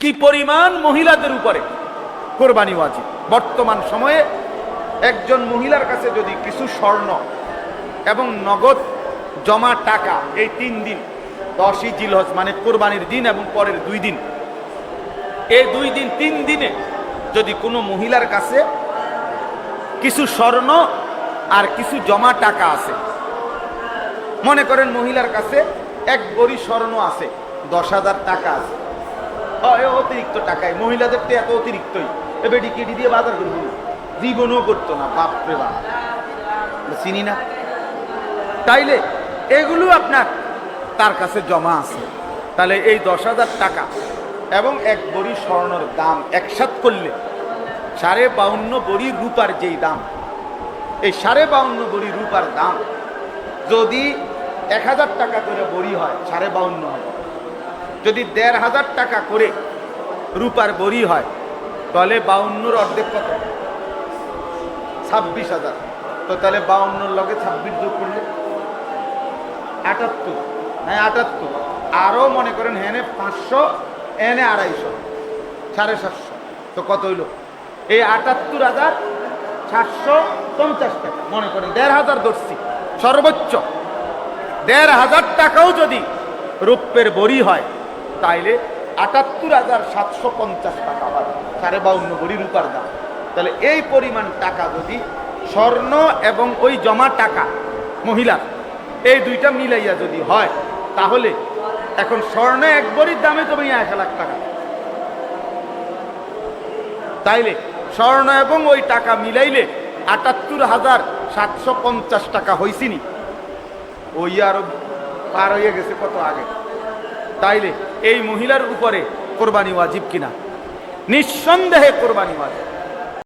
কি পরিমাণ মহিলাদের উপরে কোরবানি ওয়াজিব। বর্তমান সময়ে একজন মহিলার কাছে যদি কিছু স্বর্ণ এবং নগদ জমা টাকা, এই 3 দিন 10ই জিলহজ মানে কোরবানির দিন এবং পরের 2 দিন, এই 2 দিন 3 দিনে যদি কোনো মহিলার কাছে কিছু স্বর্ণ আর কিছু জমা টাকা আছে, মনে করেন মহিলার কাছে 1 ভরি স্বর্ণ আছে, 10,000 টাকা আছে, অতিরিক্ত টাকায়, মহিলাদের তো এত অতিরিক্তই, এবেডি কেডি দিয়ে বাজার করব জীবনও করতো না, বাপরে বাপ, চিনি না। তাইলে এগুলো আপনার তার কাছে জমা আছে, তাহলে এই 10,000 টাকা এবং 1 ভরি স্বর্ণের দাম একসাথ করলে 52.5 ভরি রূপার যেই দাম, এই 52.5 ভরি রূপার দাম যদি 1000 টাকা করে ভরি হয় 52.5 হয়, যদি 1,500 টাকা করে রূপার ভরি হয় তাহলে 52-র অর্ধেক কত? 26,000। তো তাহলে 52-র লগে 26 যোগ করলে 78, হ্যাঁ 78, আরো মনে করেন হেনে 500, এনে 250, 750, তো কত হইল? এই 78,750 টাকা, মনে করেন 1,500 ধরছি সর্বোচ্চ, 1,500 টাকাও যদি রূপের বড়ি হয় তাইলে 78,750 টাকা হয় 52.5 ভরি রূপার দাম। তাহলে এই পরিমাণ টাকা যদি স্বর্ণ এবং ওই জমা টাকা মহিলার এই দুইটা মিলাইয়া যদি হয়, তাহলে এখন স্বর্ণ 1 ভরির দামে তো 1,00,000 টাকা, তাইলে স্বর্ণ এবং ওই টাকা মিলাইলে 78,750 টাকা হয়েছিনি, ওই আরো পার হয়ে গেছে কত আগে। তাইলে এই মহিলার উপরে কোরবানি ওয়াজিব কিনা? নিঃসন্দেহে কোরবানি ওয়াজিব।